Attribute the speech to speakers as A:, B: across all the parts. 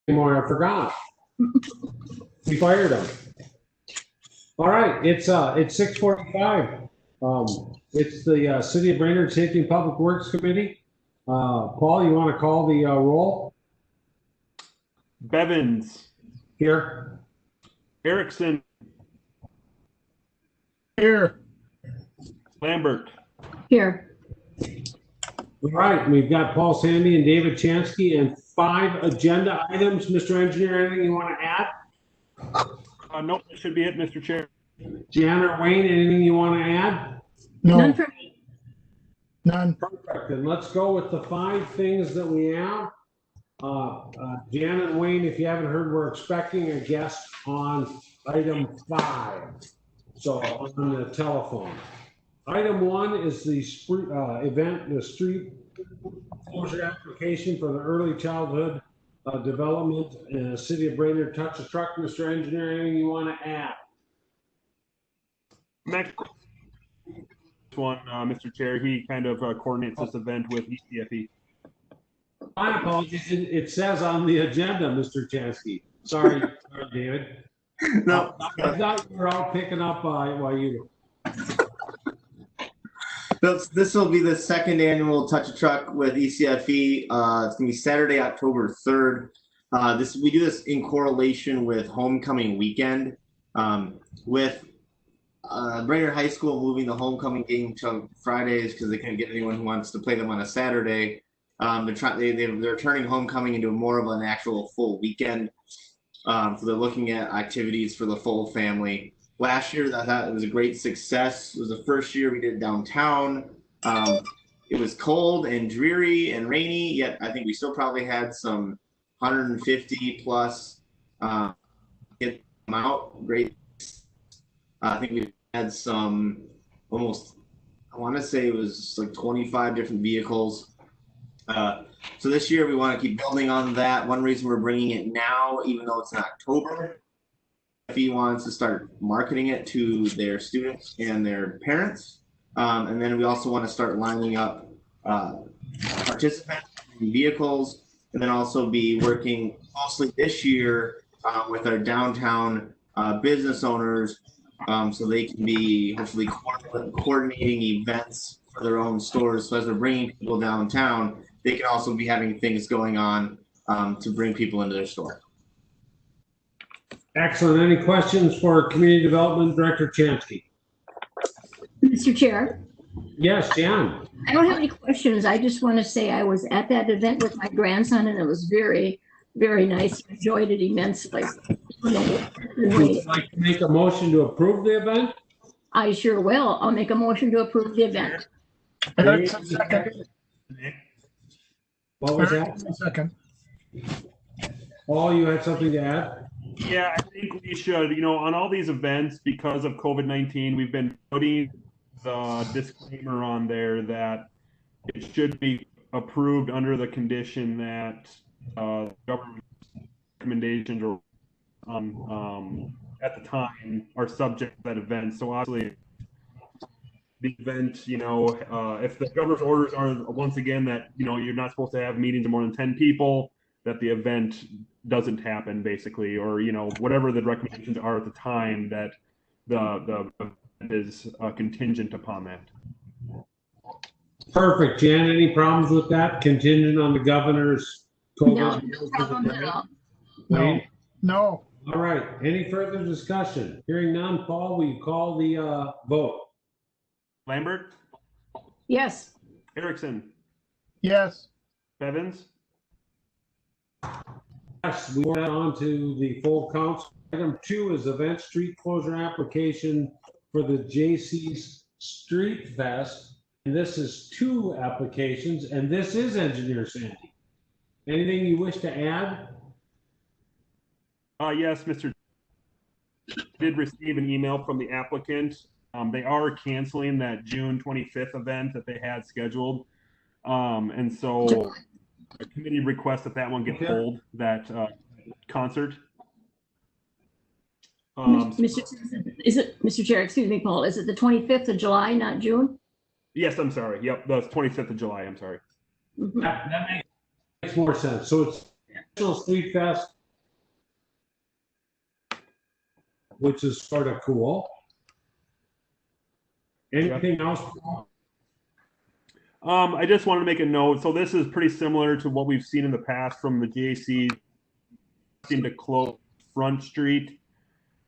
A: anymore. I forgot. We fired him. All right, it's 6:45. It's the City of Brainerd Safety and Public Works Committee. Paul, you want to call the roll?
B: Bevins.
A: Here.
B: Erickson.
C: Here.
B: Lambert.
D: Here.
A: All right, we've got Paul Sandy and David Chansky and 5 agenda items. Mr. Engineer, anything you want to add?
B: Nope, that should be it, Mr. Chair.
A: Jan or Wayne, anything you want to add?
C: No.
D: None for me.
C: None.
A: Perfect. Then let's go with the 5 things that we have. Jan and Wayne, if you haven't heard, we're expecting a guest on item 5. So on the telephone. Item 1 is the street closure application for the early childhood development in the City of Brainerd. Touch a truck, Mr. Engineer, anything you want to add?
B: Next one, Mr. Chair, he kind of coordinates this event with ECFE.
A: My apologies. It says on the agenda, Mr. Chansky. Sorry, David.
E: No,
A: I thought you were all picking up while you.
E: this will be the 2nd annual Touch a Truck with ECFE. It's gonna be Saturday, October 3rd. We do this in correlation with homecoming weekend, with Brainerd High School moving the homecoming game to Fridays because they couldn't get anyone who wants to play them on a Saturday. They're turning homecoming into more of an actual full weekend. So they're looking at activities for the full family. Last year, I thought it was a great success. It was the first year we did downtown. It was cold and dreary and rainy, yet I think we still probably had some 150 plus get them out. Great. I think we had some almost, I want to say it was like 25 different vehicles. So this year we want to keep building on that. One reason we're bringing it now, even though it's in October, if he wants to start marketing it to their students and their parents. And then we also want to start lining up participants in vehicles, and then also be working closely this year with our downtown business owners, so they can be hopefully coordinating events for their own stores. So as they're bringing people downtown, they can also be having things going on to bring people into their store.
A: Excellent. Any questions for Community Development Director Chansky?
D: Mr. Chair,
A: Yes, Jan.
D: I don't have any questions. I just want to say I was at that event with my grandson and it was very, very nice. Enjoyed it immensely.
A: Would you like to make a motion to approve the event?
D: I sure will. I'll make a motion to approve the event.
C: Erickson, second.
A: What was that?
C: Erickson, second.
A: Paul, you had something to add?
B: Yeah, I think we should, on all these events, because of COVID-19, we've been putting the disclaimer on there that it should be approved under the condition that government recommendations are at the time are subject to that event. So obviously the event, if the governor's orders are once again that, you're not supposed to have meetings of more than 10 people, that the event doesn't happen basically, or, whatever the recommendations are at the time, that the event is contingent upon that.
A: Perfect. Jan, any problems with that? Contingent on the governor's COVID?
D: No problem at all.
C: No. No.
A: All right. Any further discussion? Hearing none, Paul, will you call the vote?
B: Lambert,
D: Yes.
B: Erickson,
C: Yes.
B: Bevins,
A: Yes, we move on to the full council. Item 2 is event street closure application for the JC's Street Fest. And this is 2 applications, and this is Engineer Sandy. Anything you wish to add?
B: yes, Mr. Did receive an email from the applicant. They are canceling that June 25th event that they had scheduled. And so the committee requests that one get pulled, that concert.
D: Mr. Chair, excuse me, Paul, is it the 25th of July, not June?
B: Yes, I'm sorry. Yep, the 25th of July, I'm sorry.
D: Mhm.
A: That makes more sense. So it's Street Fest, which is sort of cool. Anything else?
B: I just wanted to make a note. So this is pretty similar to what we've seen in the past from the JC. Seem to close Front Street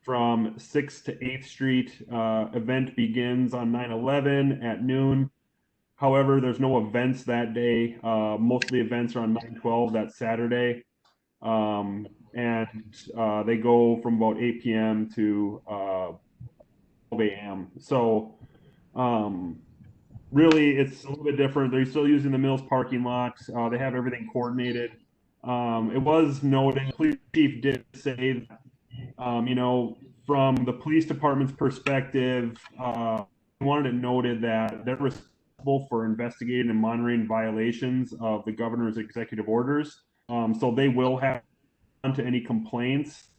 B: from 6th to 8th Street. Event begins on 9/11 at noon. However, there's no events that day. Most of the events are on 9/12 that Saturday. And they go from about 8 p.m. to 12 a.m. So really, it's a little bit different. They're still using the Mills parking lots. They have everything coordinated. It was noted, the police chief did say that, from the police department's perspective, wanted it noted that they're responsible for investigating and monitoring violations of the governor's executive orders. So they will have to any complaints,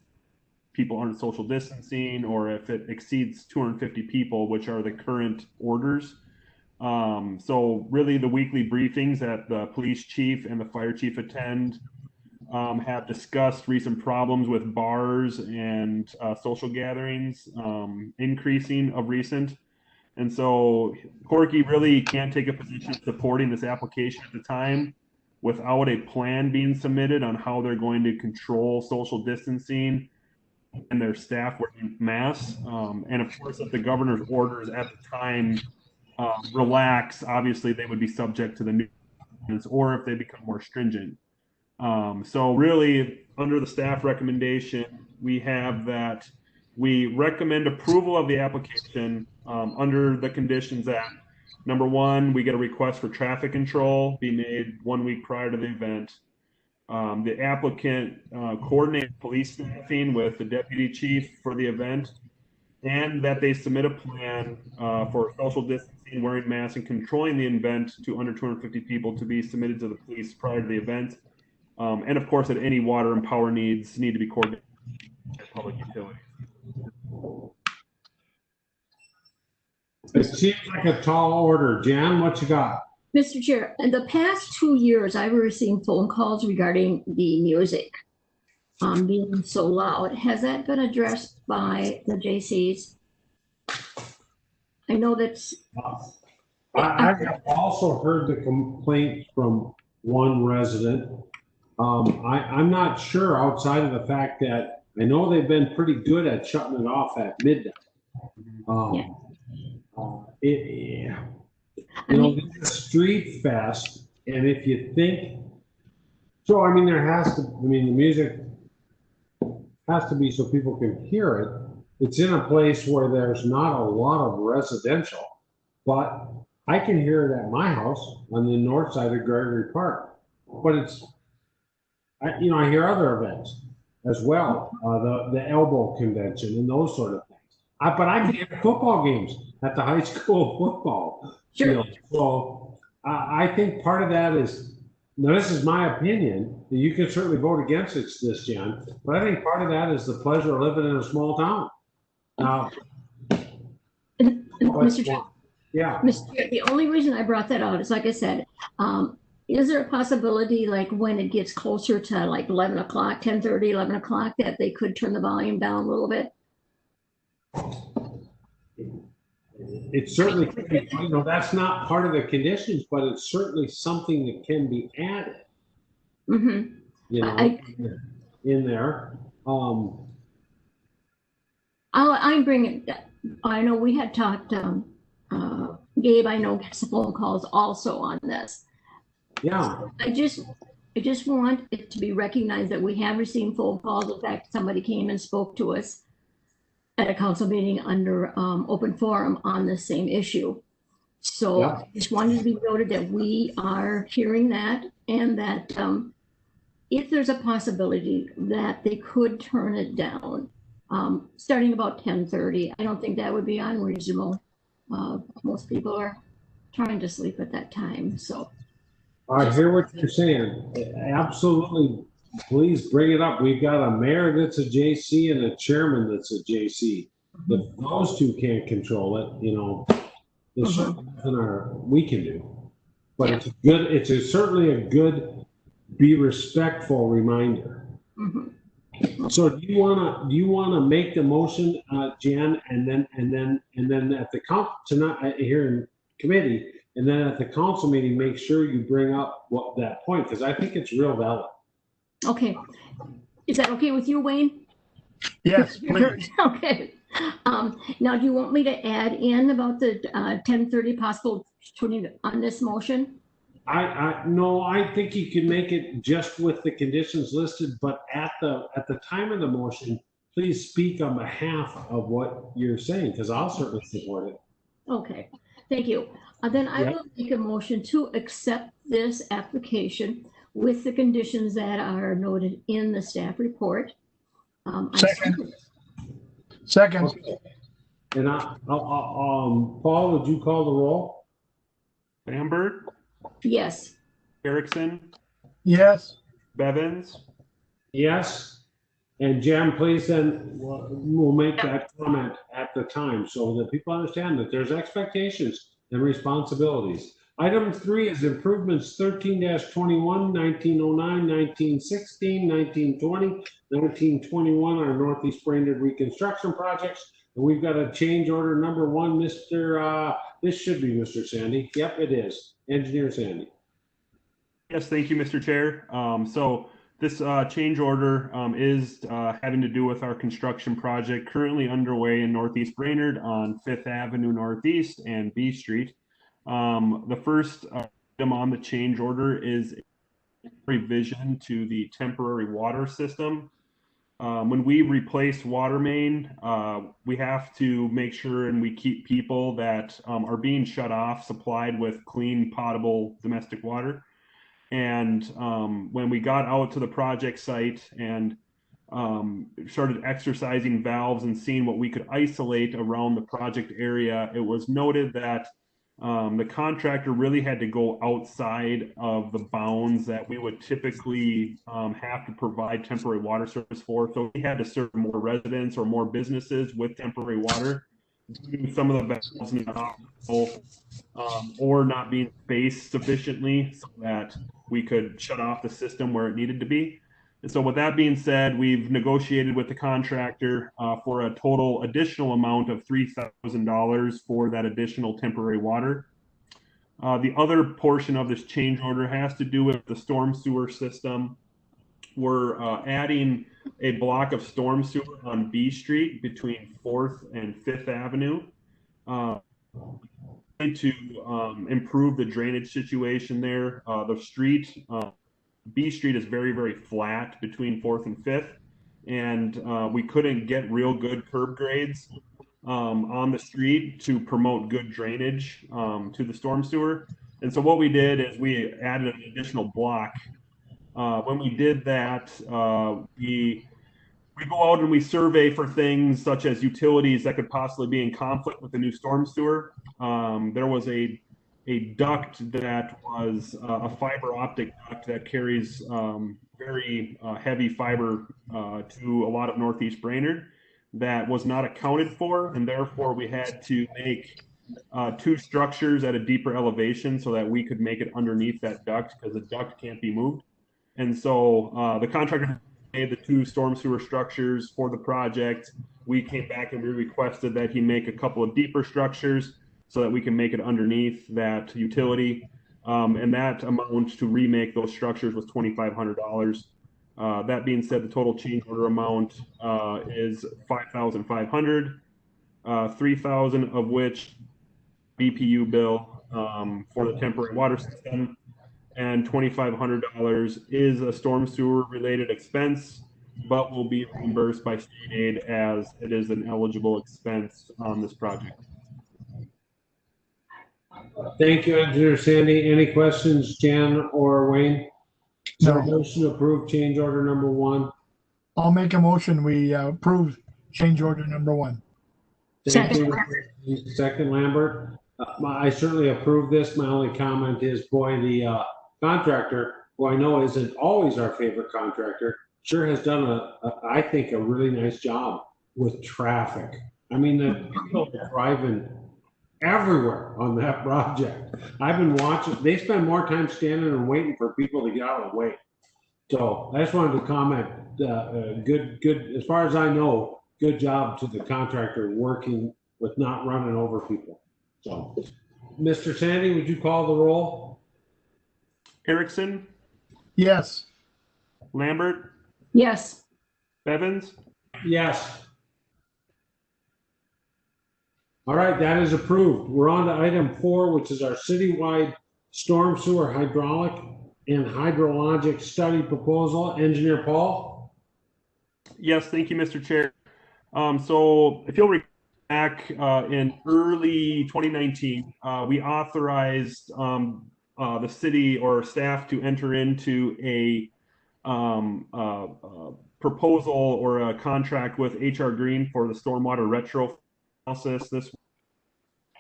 B: people aren't social distancing, or if it exceeds 250 people, which are the current orders. So really the weekly briefings that the police chief and the fire chief attend have discussed recent problems with bars and social gatherings increasing of recent. And so Corky really can't take a position supporting this application at the time without a plan being submitted on how they're going to control social distancing and their staff wearing masks. And of course, if the governor's orders at the time relax, obviously they would be subject to the new ordinance, or if they become more stringent. So really, under the staff recommendation, we have that we recommend approval of the application under the conditions that, number one, we get a request for traffic control be made 1 week prior to the event. The applicant coordinate police staffing with the deputy chief for the event, and that they submit a plan for social distancing, wearing masks, and controlling the event to under 250 people to be submitted to the police prior to the event. And of course, that any water and power needs need to be coordinated with public utilities.
A: It seems like a tall order. Jan, what you got?
D: Mr. Chair, in the past 2 years, I've received phone calls regarding the music being so loud. Has that been addressed by the JCs? I know that's.
A: I've also heard the complaint from one resident. I'm not sure, outside of the fact that I know they've been pretty good at shutting it off at midnight. It's a street fest, and if you think, so I mean, the music has to be so people can hear it. It's in a place where there's not a lot of residential, but I can hear it at my house on the north side of Gregory Park. But I hear other events as well, the elbow convention and those sort of things. But I can hear football games at the high school football field. So I think part of that is, now this is my opinion, you can certainly vote against this, Jen, but I think part of that is the pleasure of living in a small town. Now,
D: Mr. Chair,
A: yeah.
D: Mr. Chair, the only reason I brought that out is, like I said, is there a possibility, like when it gets closer to like 11 o'clock, 10:30, 11 o'clock, that they could turn the volume down a little bit?
A: It certainly could be, that's not part of the conditions, but it's certainly something that can be added.
D: Mm-hmm.
A: In there.
D: I'm bringing. I know we had talked. Gabe, I know, gets the phone calls also on this.
A: Yeah.
D: I just want it to be recognized that we have received phone calls. In fact, somebody came and spoke to us at a council meeting under open forum on the same issue. So
A: yeah.
D: I just wanted to be noted that we are hearing that, and that if there's a possibility that they could turn it down starting about 10:30, I don't think that would be unreasonable. Most people are trying to sleep at that time. So
A: I hear what you're saying. Absolutely. Please bring it up. We've got a mayor that's a JC and a chairman that's a JC. If those two can't control it, there's certainly nothing we can do. But it's certainly a good be respectful reminder.
D: Mhm.
A: So do you wanna make the motion, Jan, and then at the tonight, here in committee, and then at the council meeting, make sure you bring up that point, because I think it's real valid.
D: Okay. Is that okay with you, Wayne?
C: Yes, please.
D: Okay. Now, do you want me to add in about the 10:30 possible turning on this motion?
A: No, I think you can make it just with the conditions listed, but at the time of the motion, please speak on behalf of what you're saying, because I'll certainly support it.
D: Okay, thank you. Then I
A: Yep.
D: will make a motion to accept this application with the conditions that are noted in the staff report.
C: Second. Second.
A: Okay. And Paul, would you call the roll?
B: Lambert,
D: Yes.
B: Erickson,
C: Yes.
B: Bevins,
A: Yes. And Jan, please then, we'll make that comment at the time so that people understand that there's expectations and responsibilities. Item 3 is improvements 13-21, 1909, 1916, 1920, 1921 are Northeast Brainerd reconstruction projects. And we've got a change order number 1, this should be Mr. Sandy. Yep, it is. Engineer Sandy.
B: Yes, thank you, Mr. Chair. So this change order is having to do with our construction project currently underway in Northeast Brainerd on 5th Avenue Northeast and B Street. The first item on the change order is a revision to the temporary water system. When we replace water main, we have to make sure and we keep people that are being shut off supplied with clean, potable domestic water. And when we got out to the project site and started exercising valves and seeing what we could isolate around the project area, it was noted that the contractor really had to go outside of the bounds that we would typically have to provide temporary water service for. So we had to serve more residents or more businesses with temporary water. Some of the valves not or not being spaced sufficiently so that we could shut off the system where it needed to be. And so with that being said, we've negotiated with the contractor for a total additional amount of $3,000 for that additional temporary water. The other portion of this change order has to do with the storm sewer system. We're adding a block of storm sewer on B Street between 4th and 5th Avenue to improve the drainage situation there. The street, B Street is very, very flat between 4th and 5th, and we couldn't get real good curb grades on the street to promote good drainage to the storm sewer. And so what we did is we added an additional block. When we did that, we go out and we survey for things such as utilities that could possibly be in conflict with the new storm sewer. There was a duct that was a fiber optic duct that carries very heavy fiber to a lot of Northeast Brainerd that was not accounted for, and therefore we had to make 2 structures at a deeper elevation so that we could make it underneath that duct because the duct can't be moved. And so the contractor made the 2 storm sewer structures for the project. We came back and we requested that he make a couple of deeper structures so that we can make it underneath that utility. And that amount to remake those structures was $2,500. That being said, the total change order amount is $5,500, $3,000 of which BPU bill for the temporary water system, and $2,500 is a storm sewer related expense, but will be reimbursed by state aid as it is an eligible expense on this project.
A: Thank you, Engineer Sandy. Any questions, Jan or Wayne? So
C: No.
A: motion to approve change order number 1.
C: I'll make a motion. We approve change order number 1.
A: Thank you. Second, Lambert. I certainly approve this. My only comment is, boy, the contractor, who I know isn't always our favorite contractor, sure has done I think, a really nice job with traffic. I mean, the people are driving everywhere on that project. I've been watching. They spend more time standing and waiting for people to get out of the way So I just wanted to comment, good, as far as I know, good job to the contractor working with not running over people. So, Mr. Sandy, would you call the roll?
B: Erickson,
C: Yes.
B: Lambert,
D: Yes,
B: Bevins,
A: Yes. All right, that is approved. We're on to item 4, which is our citywide storm sewer hydraulic and hydrologic study proposal. Engineer Paul?
B: Yes, thank you, Mr. Chair. So if you'll recall back in early 2019, we authorized the city or staff to enter into a proposal or a contract with HR Green for the stormwater retro analysis. This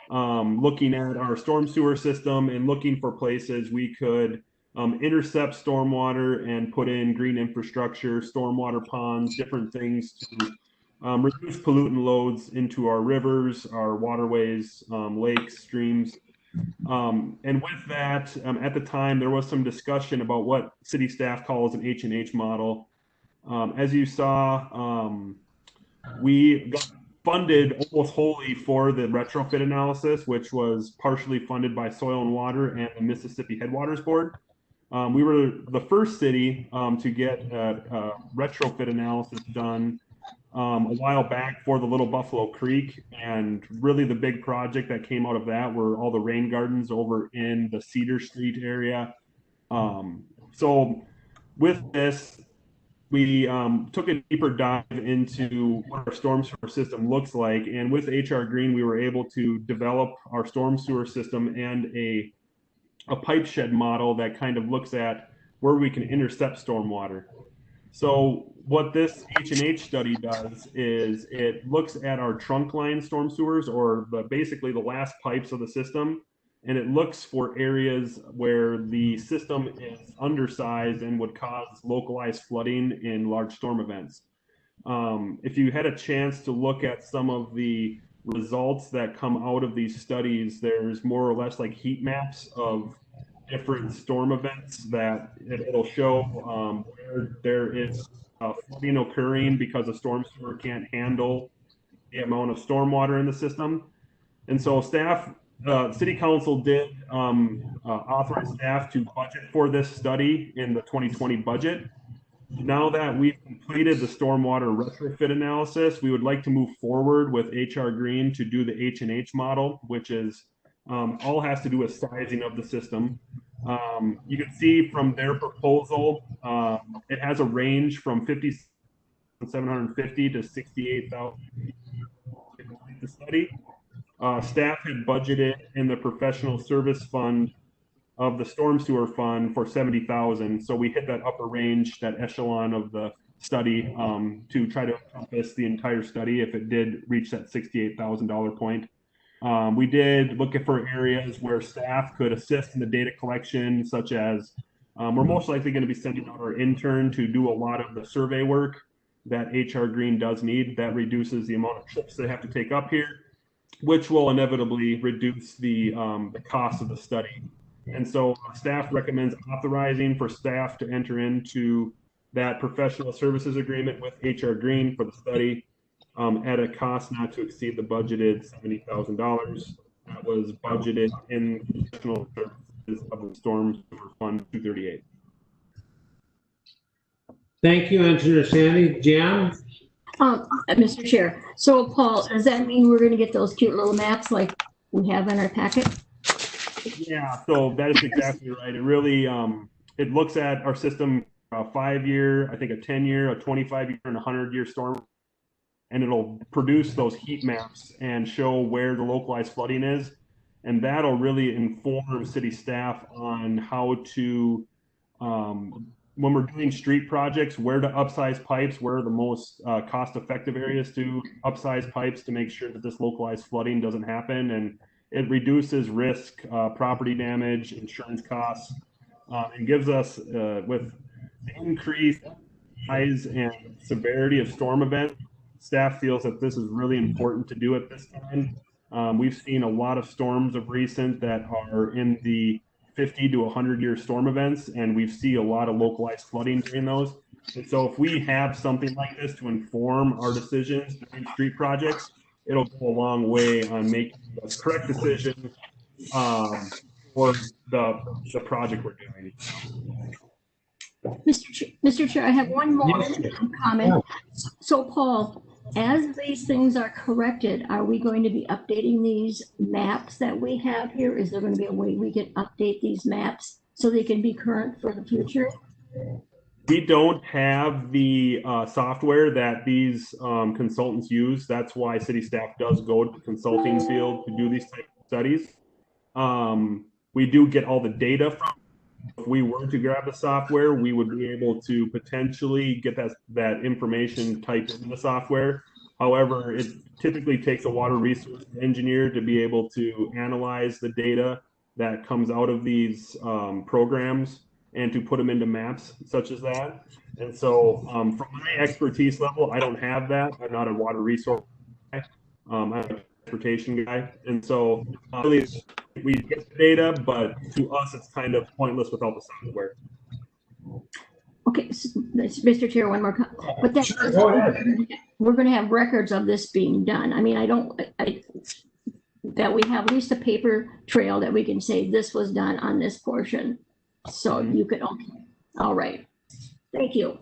B: looking at our storm sewer system and looking for places we could intercept stormwater and put in green infrastructure, stormwater ponds, different things to reduce pollutant loads into our rivers, our waterways, lakes, streams. And with that, at the time, there was some discussion about what city staff calls an H&H model. As you saw, we got funded almost wholly for the retrofit analysis, which was partially funded by Soil and Water and the Mississippi Headwaters Board. We were the first city to get a retrofit analysis done a while back for the Little Buffalo Creek. And really the big project that came out of that were all the rain gardens over in the Cedar Street area. So with this, we took a deeper dive into what our storm sewer system looks like. And with HR Green, we were able to develop our storm sewer system and a pipe shed model that kind of looks at where we can intercept stormwater. So what this H&H study does is it looks at our trunk line storm sewers, or basically the last pipes of the system, and it looks for areas where the system is undersized and would cause localized flooding in large storm events. If you had a chance to look at some of the results that come out of these studies, there's more or less like heat maps of different storm events that it'll show where there is flooding occurring because a storm sewer can't handle the amount of storm water in the system. And so staff, city council did authorize staff to budget for this study in the 2020 budget. Now that we've completed the stormwater retrofit analysis, we would like to move forward with HR Green to do the H&H model, which is all has to do with sizing of the system. You can see from their proposal, it has a range from 50,750 to 68,000 to complete the study. Staff had budgeted in the professional service fund of the storm sewer fund for 70,000. So we hit that upper range, that echelon of the study to try to encompass the entire study if it did reach that $68,000 point. We did look for areas where staff could assist in the data collection, such as we're most likely going to be sending out our intern to do a lot of the survey work that HR Green does need. That reduces the amount of trips they have to take up here, which will inevitably reduce the cost of the study. And so staff recommends authorizing for staff to enter into that professional services agreement with HR Green for the study at a cost not to exceed the budgeted $70,000 that was budgeted in professional services of the Storm Sewer Fund 238.
A: Thank you, Engineer Sandy. Jan?
D: Mr. Chair. So Paul, does that mean we're gonna get those cute little maps like we have in our packet?
B: Yeah, so that is exactly right. It really it looks at our system 5-year, I think a 10-year, a 25-year, and a 100-year storm, and it'll produce those heat maps and show where the localized flooding is, and that'll really inform city staff on how to when we're doing street projects, where to upsize pipes, where are the most cost-effective areas to upsize pipes to make sure that this localized flooding doesn't happen, and it reduces risk, property damage, insurance costs, and gives us, with the increased size and severity of storm events, staff feels that this is really important to do at this time. We've seen a lot of storms of recent that are in the 50 to 100-year storm events, and we see a lot of localized flooding during those. And so if we have something like this to inform our decisions during street projects, it'll go a long way on making the correct decision for the project we're doing.
D: Mr. Chair, I have one more
A: Yes.
D: comment. So Paul, as these things are corrected, are we going to be updating these maps that we have here? Is there going to be a way we can update these maps so they can be current for the future?
B: We don't have the software that these consultants use. That's why city staff does go to the consulting field to do these type of studies. We do get all the data from. If we were to grab the software, we would be able to potentially get that information typed into the software. However, it typically takes a water resource engineer to be able to analyze the data that comes out of these programs and to put them into maps such as that. And so from my expertise level, I don't have that. I'm not a water resource guy. I'm a transportation guy. And so really we get the data, but to us, it's kind of pointless without the software.
D: Okay, so, Mr. Chair, one more comment. But that's,
A: Sure, go ahead.
D: we're going to have records of this being done. I mean, that we have at least a paper trail that we can say this was done on this portion. So you could, okay, all right. Thank you.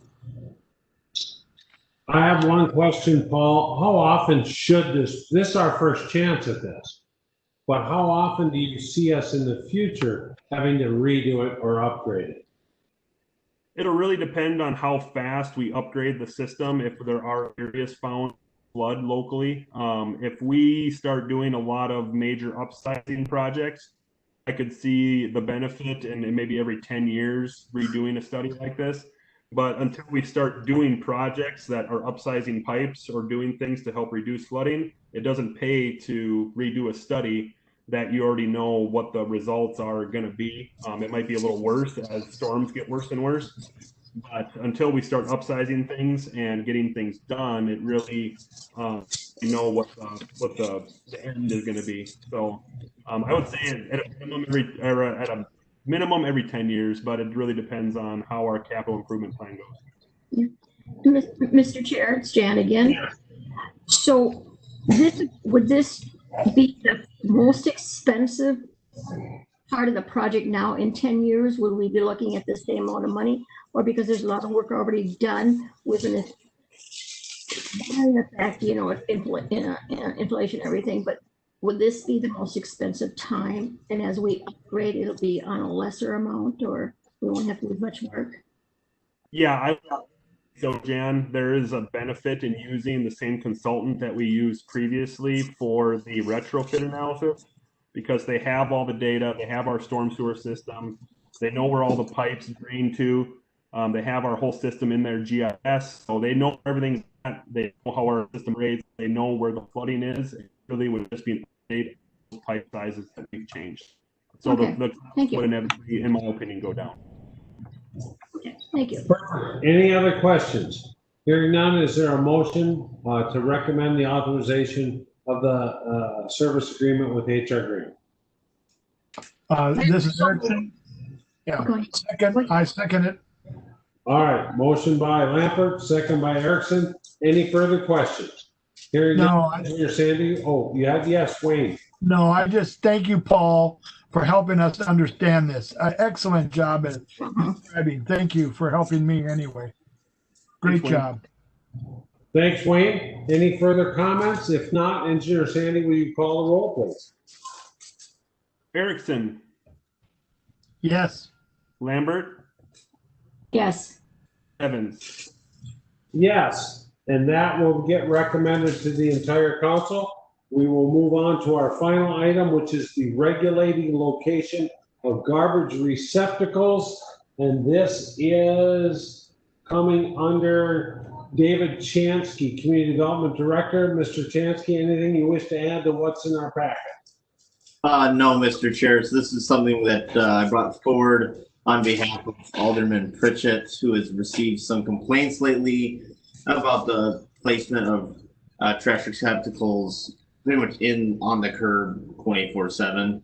A: I have one question, Paul. How often should this is our first chance at this, but how often do you see us in the future having to redo it or upgrade it?
B: It'll really depend on how fast we upgrade the system. If there are areas found flood locally, if we start doing a lot of major upsizing projects, I could see the benefit in maybe every 10 years redoing a study like this. But until we start doing projects that are upsizing pipes or doing things to help reduce flooding, it doesn't pay to redo a study that you already know what the results are going to be. It might be a little worse as storms get worse and worse. But until we start upsizing things and getting things done, it really, you know what the end is going to be. So I would say at a minimum every 10 years, but it really depends on how our capital improvement plan goes.
D: Mr. Chair, it's Jan again. So would this be the most expensive part of the project now in 10 years? Would we be looking at the same amount of money? Or because there's a lot of work already done with an effect, you know, inflation and everything, but would this be the most expensive time? And as we upgrade, it'll be on a lesser amount, or we won't have to do much work?
B: Yeah, so Jan, there is a benefit in using the same consultant that we used previously for the retrofit analysis, because they have all the data, they have our storm sewer system, they know where all the pipes drain to, they have our whole system in their GIS, so they know everything, they know how our system rates, they know where the flooding is. It really would just be an update of pipe sizes that we've changed. So
D: Okay.
B: the
D: Thank you.
B: would inevitably, in my opinion, go down.
D: Okay, thank you.
A: Any other questions? Hearing none, is there a motion to recommend the authorization of the service agreement with HR Green?
C: This is Erickson. Yeah,
D: Go ahead.
C: I second it.
A: All right, motion by Lampert, second by Erickson. Any further questions? Hearing
C: No,
A: none, Engineer Sandy. Oh, you have, yes, Wayne.
C: No, I just thank you, Paul, for helping us understand this. Excellent job at describing. Thank you for helping me anyway. Great
B: Thanks, Wayne.
C: job.
A: Thanks, Wayne. Any further comments? If not, Engineer Sandy, will you call the roll, please?
B: Erickson,
C: Yes.
B: Lambert,
D: Yes.
B: Evans.
A: Yes, and that will get recommended to the entire council. We will move on to our final item, which is the regulating location of garbage receptacles. And this is coming under David Chansky, Community Development Director. Mr. Chansky, anything you wish to add to what's in our packet?
E: No, Mr. Chair. So this is something that I brought forward on behalf of Alderman Pritchett, who has received some complaints lately about the placement of trash receptacles pretty much on the curb 24/7.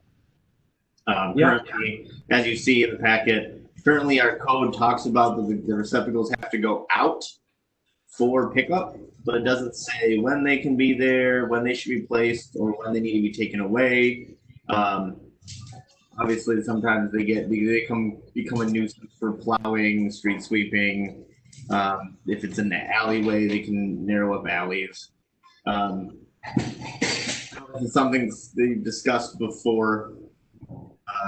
E: Currently, as you see in the packet, currently our code talks about the receptacles have to go out for pickup, but it doesn't say when they can be there, when they should be placed, or when they need to be taken away. Obviously, sometimes they become a nuisance for plowing, street sweeping. If it's in the alleyway, they can narrow up alleys. It's something they discussed before,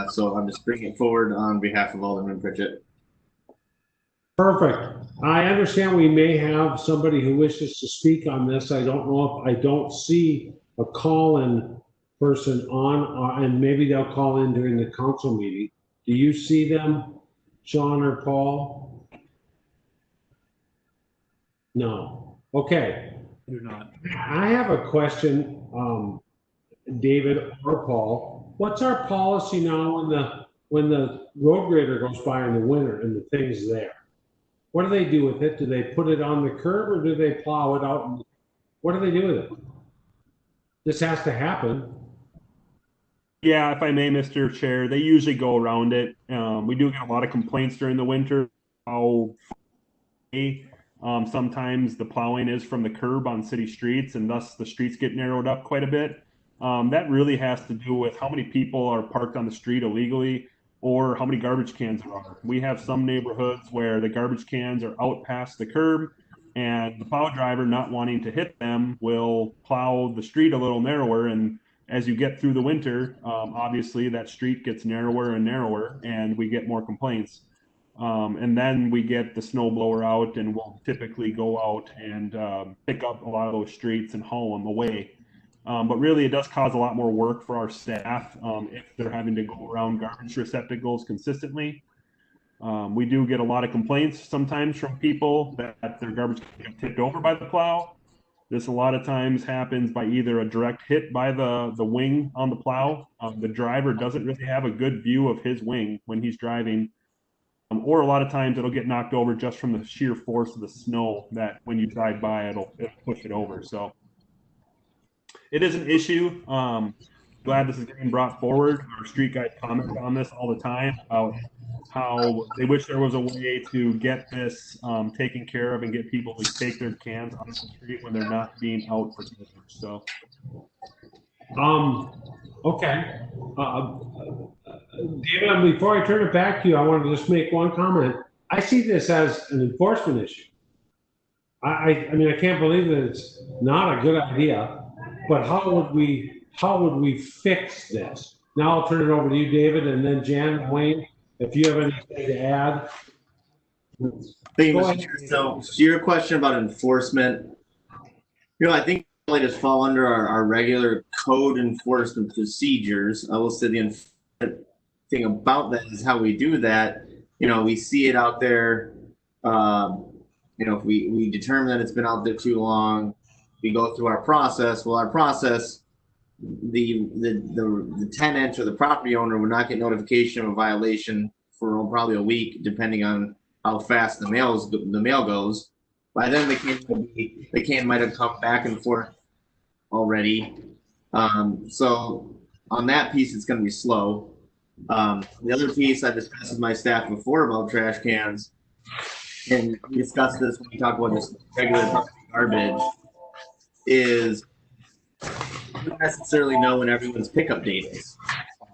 E: so I'm just bringing it forward on behalf of Alderman Pritchett.
A: Perfect. I understand we may have somebody who wishes to speak on this. I don't know if I don't see a call-in person on, and maybe they'll call in during the council meeting. Do you see them, Sean or Paul? No. Okay.
F: Do not.
A: I have a question, David or Paul. What's our policy now when the road grader goes by in the winter and the thing's there? What do they do with it? Do they put it on the curb or do they plow it out? What do they do with it? This has to happen.
B: Yeah, if I may, Mr. Chair, they usually go around it. We do get a lot of complaints during the winter. Sometimes the plowing is from the curb on city streets, and thus the streets get narrowed up quite a bit. That really has to do with how many people are parked on the street illegally or how many garbage cans there are. We have some neighborhoods where the garbage cans are out past the curb, and the plow driver, not wanting to hit them, will plow the street a little narrower. And as you get through the winter, obviously that street gets narrower and narrower, and we get more complaints. And then we get the snow blower out, and we'll typically go out and pick up a lot of those streets and haul them away. But really, it does cause a lot more work for our staff if they're having to go around garbage receptacles consistently. We do get a lot of complaints sometimes from people that their garbage gets tipped over by the plow. This a lot of times happens by either a direct hit by the wing on the plow. The driver doesn't really have a good view of his wing when he's driving. Or a lot of times it'll get knocked over just from the sheer force of the snow that when you drive by, it'll push it over. So it is an issue. Glad this is getting brought forward. Our street guys comment on this all the time about how they wish there was a way to get this taken care of and get people to take their cans off the street when they're not being out for business. So,
A: Okay. David, before I turn it back to you, I want to just make one comment. I see this as an enforcement issue. I mean, I can't believe that it's not a good idea, but how would we fix this? Now I'll turn it over to you, David, and then Jan and Wayne, if you have anything to add.
E: Thank you, Mr. Chair. So your question about enforcement, I think it just fall under our regular code enforcement procedures. I will say the thing about that is how we do that. We see it out there. If we determine that it's been out there too long, we go through our process. Well, our process, the tenant or the property owner would not get notification of a violation for probably a week, depending on how fast the mail goes. By then, the can might have come back and forth already. So on that piece, it's going to be slow. The other piece I discussed with my staff before about trash cans, and we discussed this when we talk about just regular garbage, is you don't necessarily know when everyone's pickup date is.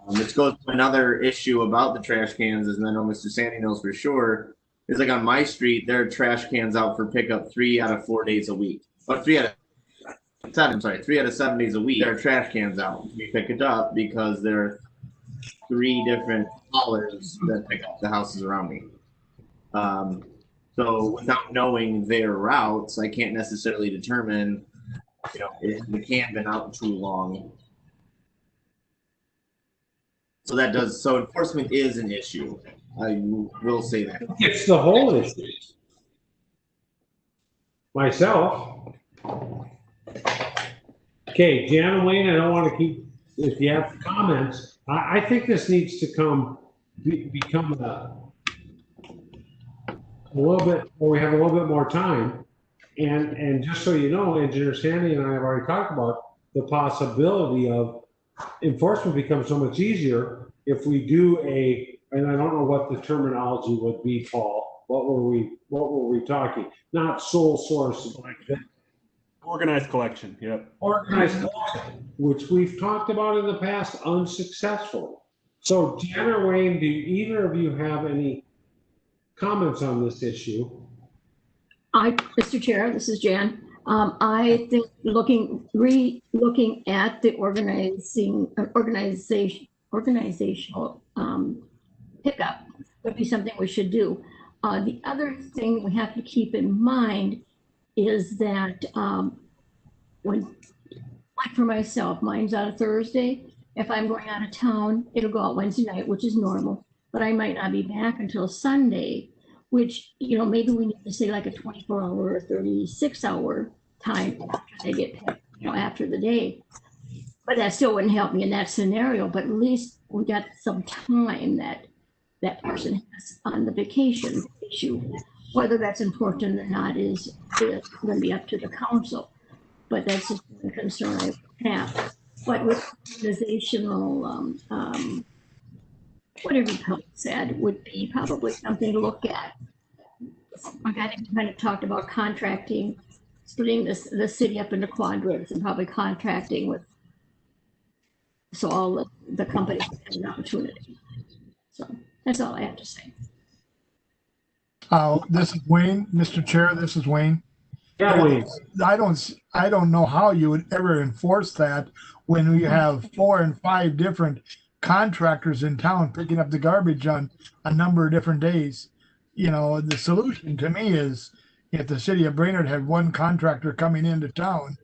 E: Which goes to another issue about the trash cans, and I know Mr. Sandy knows for sure, is like on my street, there are trash cans out for pickup 3 out of 4 days a week. Or 3 out of 7 days a week. There are trash cans out. We pick it up because there are 3 different haulers that pick up the houses around me. So without knowing their routes, I can't necessarily determine, if the can been out too long. So enforcement is an issue. I will say that.
A: It's the whole issue. Myself. Okay, Jan and Wayne, I don't want to keep, if you have comments, I think this needs to become a little bit, or we have a little bit more time. And just so you know, Engineer Sandy and I have already talked about the possibility of enforcement becomes so much easier if we do and I don't know what the terminology would be, Paul, what were we talking? Not sole source,
B: Organized collection, yep.
A: organized collection, which we've talked about in the past unsuccessfully. So Jan or Wayne, do either of you have any comments on this issue?
D: Mr. Chair, this is Jan. I think looking at the organizational pickup would be something we should do. The other thing we have to keep in mind is that like for myself, mine's out of Thursday. If I'm going out of town, it'll go out Wednesday night, which is normal, but I might not be back until Sunday, which, maybe we need to say like a 24-hour or 36-hour time after they get picked, after the day. But that still wouldn't help me in that scenario, but at least we got some time that person has on the vacation issue. Whether that's important or not is going to be up to the council, but that's just a concern I have. But with organizational, whatever you said, would be probably something to look at. I think we kind of talked about contracting, splitting the city up into quadrants and probably contracting with, so all the companies have an opportunity. So that's all I have to say.
C: This is Wayne, Mr. Chair, this is Wayne.
A: Yeah, Wayne.
C: I don't know how you would ever enforce that when we have 4 and 5 different contractors in town picking up the garbage on a number of different days. The solution to me is if the city of Brainerd had one contractor coming into town,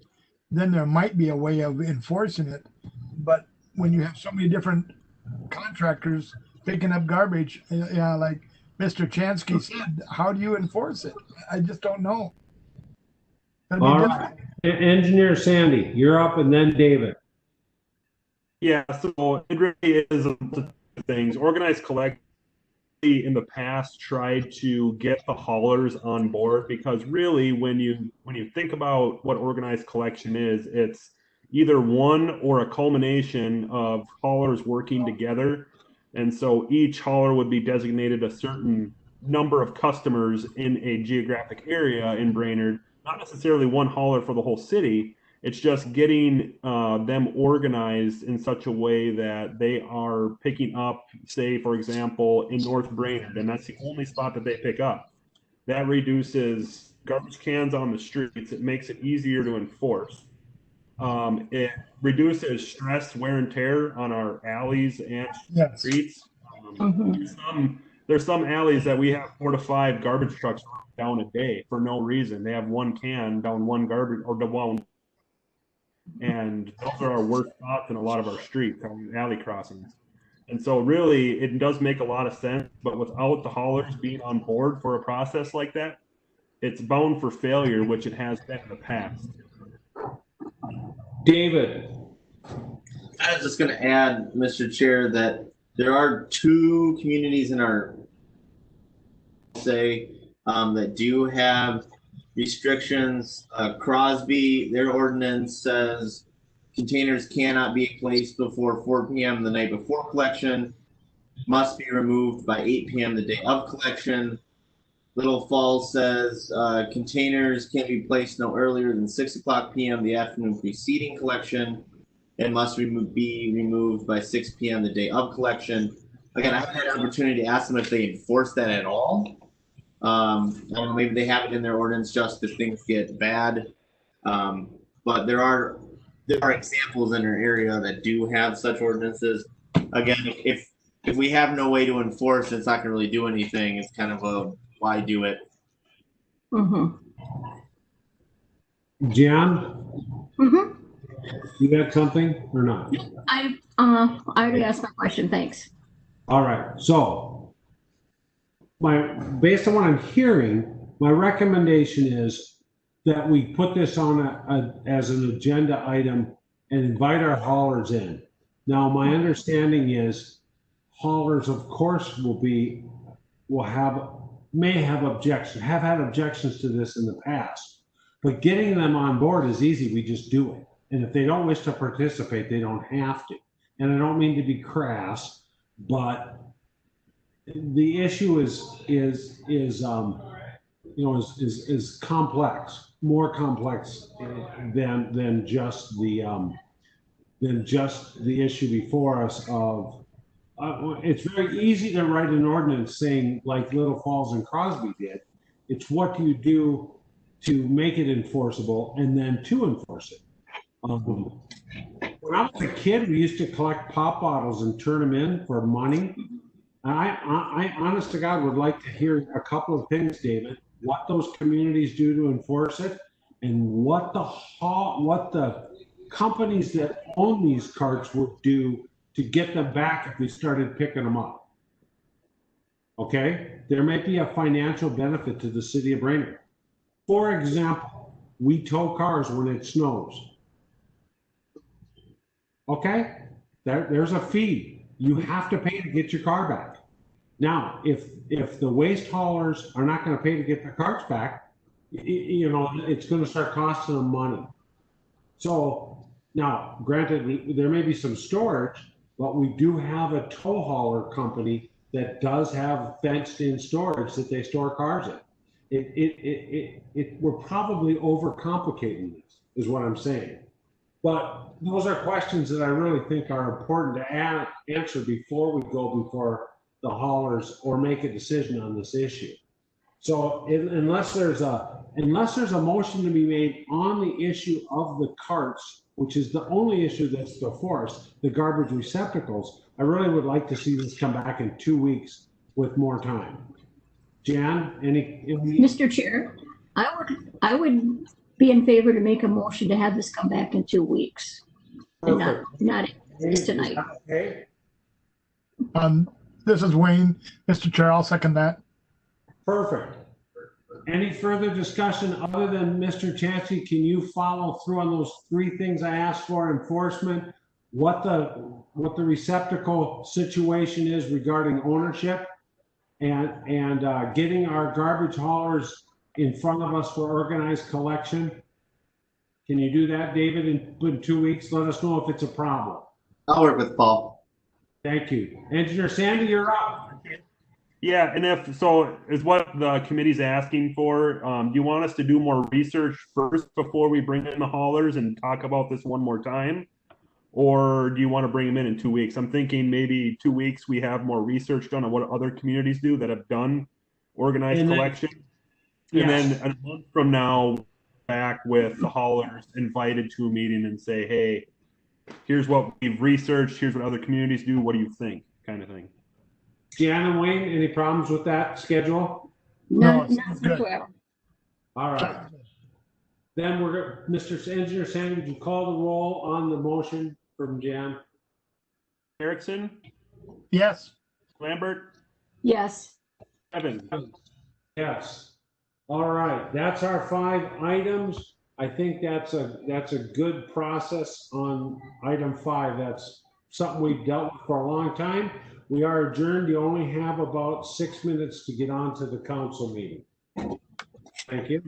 C: then there might be a way of enforcing it. But when you have so many different contractors picking up garbage, like Mr. Chansky said, how do you enforce it? I just don't know.
A: All right. Engineer Sandy, you're up, and then David.
B: Yeah, so it really is things. Organized collection in the past tried to get the haulers on board, because really when you think about what organized collection is, it's either one or a culmination of haulers working together. And so each hauler would be designated a certain number of customers in a geographic area in Brainerd, not necessarily one hauler for the whole city. It's just getting them organized in such a way that they are picking up, say, for example, in North Brainerd, and that's the only spot that they pick up. That reduces garbage cans on the streets. It makes it easier to enforce. It reduces stress, wear, and tear on our alleys and streets. There's some alleys that we have 4 to 5 garbage trucks down a day for no reason. They have one can down one garbage or down, and those are our worst spots in a lot of our streets, our alley crossings. And so really it does make a lot of sense, but without the haulers being on board for a process like that, it's bound for failure, which it has been in the past.
A: David.
E: I was just going to add, Mr. Chair, that there are 2 communities in our that do have restrictions. Crosby, their ordinance says containers cannot be placed before 4 p.m. the night before collection, must be removed by 8 p.m. the day of collection. Little Falls says containers can be placed no earlier than 6 o'clock p.m. the afternoon preceding collection and must be removed by 6 p.m. the day of collection. Again, I haven't had an opportunity to ask them if they enforce that at all. I don't know, maybe they have it in their ordinance just if things get bad. But there are examples in our area that do have such ordinances. Again, if we have no way to enforce, it's not going to really do anything. It's kind of a why do it?
A: John, you got something or not?
D: I already asked my question. Thanks.
A: All right. So based on what I'm hearing, my recommendation is that we put this on as an agenda item and invite our haulers in. Now, my understanding is haulers, of course, may have had objections to this in the past, but getting them on board is easy. We just do it. And if they don't wish to participate, they don't have to. And I don't mean to be crass, but the issue is complex, more complex than just the issue before us of, it's very easy to write an ordinance saying like Little Falls and Crosby did. It's what do you do to make it enforceable and then to enforce it. When I was a kid, we used to collect pop bottles and turn them in for money. I honest to God would like to hear a couple of things, David, what those communities do to enforce it and what the companies that own these carts would do to get them back if we started picking them up. Okay, there may be a financial benefit to the city of Brainerd. For example, we tow cars when it snows. Okay, there's a fee. You have to pay to get your car back. Now, if the waste haulers are not going to pay to get their carts back, it's going to start costing them money. So now, granted, there may be some storage, but we do have a tow hauler company that does have fenced-in storage that they store cars in. We're probably overcomplicating this, is what I'm saying. But those are questions that I really think are important to answer before we go before the haulers or make a decision on this issue. So unless there's a motion to be made on the issue of the carts, which is the only issue that's before us, the garbage receptacles, I really would like to see this come back in 2 weeks with more time. Jan, any?
D: Mr. Chair, I would be in favor to make a motion to have this come back in 2 weeks. And not tonight.
A: Okay.
C: This is Wayne. Mr. Chair, I'll second that.
A: Perfect. Any further discussion other than Mr. Chancey? Can you follow through on those 3 things I asked for? Enforcement, what the receptacle situation is regarding ownership, and getting our garbage haulers in front of us for organized collection. Can you do that, David, in 2 weeks? Let us know if it's a problem.
E: I'll work with Paul.
A: Thank you. Engineer Sandy, you're up.
B: Yeah, and if so, is what the committee's asking for. Do you want us to do more research first before we bring in the haulers and talk about this one more time? Or do you want to bring them in 2 weeks? I'm thinking maybe 2 weeks we have more research done on what other communities do that have done organized collection. And then a month from now, back with the haulers invited to a meeting and say, hey, here's what we've researched, here's what other communities do, what do you think, kind of thing.
A: Jan and Wayne, any problems with that schedule?
D: Not
C: good.
D: well.
A: All right. Then Mr. Engineer Sandy, would you call the roll on the motion from Jan?
B: Erickson?
C: Yes.
B: Lambert?
D: Yes.
B: Evans?
A: Yes. All right, that's our 5 items. I think that's a good process on item 5. That's something we've dealt with for a long time. We are adjourned. You only have about 6 minutes to get on to the council meeting. Thank you.